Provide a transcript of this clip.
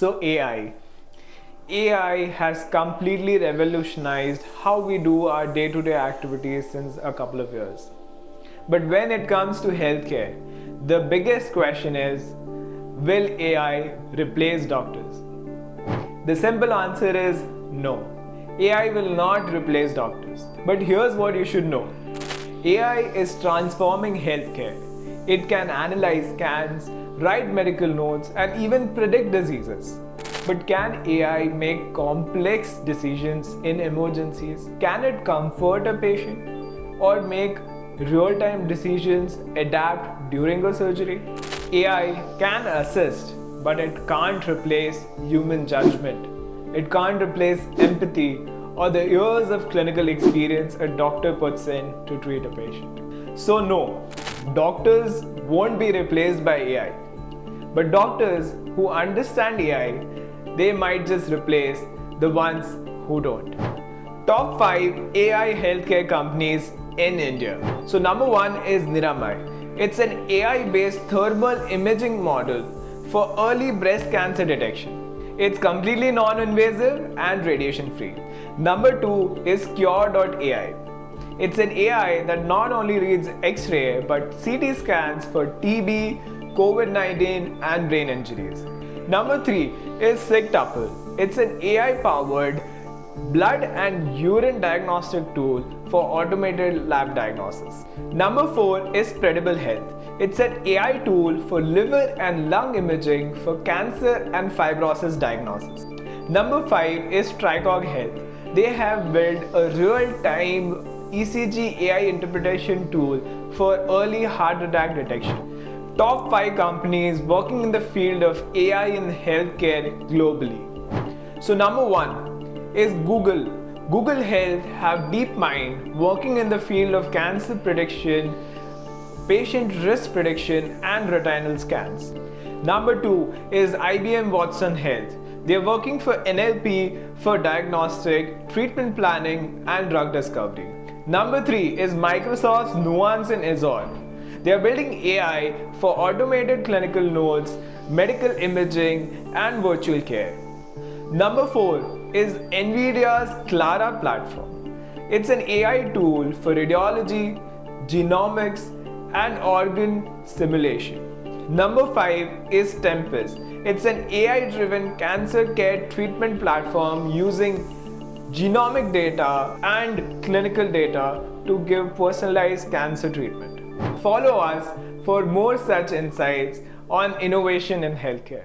So AI has completely revolutionized how we do our day-to-day activities since a couple of years. But when it comes to healthcare, the biggest question is, will AI replace doctors? The simple answer is no. AI will not replace doctors. But here's what you should know. AI is transforming healthcare. It can analyze scans, write medical notes, and even predict diseases. But can AI make complex decisions in emergencies? Can it comfort a patient or make real-time decisions, adapt during a surgery? AI can assist, but it can't replace human judgment. It can't replace empathy or the years of clinical experience a doctor puts in to treat a patient. So no, doctors won't be replaced by AI. But doctors who understand AI, they might just replace the ones who don't. Top 5 AI healthcare companies in India. So number 1 is Niramai. It's an AI-based thermal imaging model for early breast cancer detection. It's completely non-invasive and radiation-free. Number 2 is Cure.ai. It's an AI that not only reads X-ray but CT scans for TB, COVID-19 and brain injuries. Number 3 is Heakthcare. It's an AI-powered blood and urine diagnostic tool for automated lab diagnosis. Number 4 is Predible Health. It's an AI tool for liver and lung imaging for cancer and fibrosis diagnosis. Number 5 is Tricog Health. They have built a real-time ECG AI interpretation tool for early heart attack detection. Top 5 companies working in the field of AI in healthcare globally. So number 1 is Google. Google Health have DeepMind working in the field of cancer prediction, patient risk prediction and retinal scans. Number 2 is IBM Watson Health. They are working for NLP for diagnostic, treatment planning and drug discovery. Number 3 is Microsoft's Nuance and Azure. They are building AI for automated clinical notes, medical imaging and virtual care. Number 4 is NVIDIA's Clara platform. It's an AI tool for radiology, genomics and organ simulation. Number 5 is Tempus. It's an AI-driven cancer care treatment platform using genomic data and clinical data to give personalized cancer treatment. Follow us for more such insights on innovation in healthcare.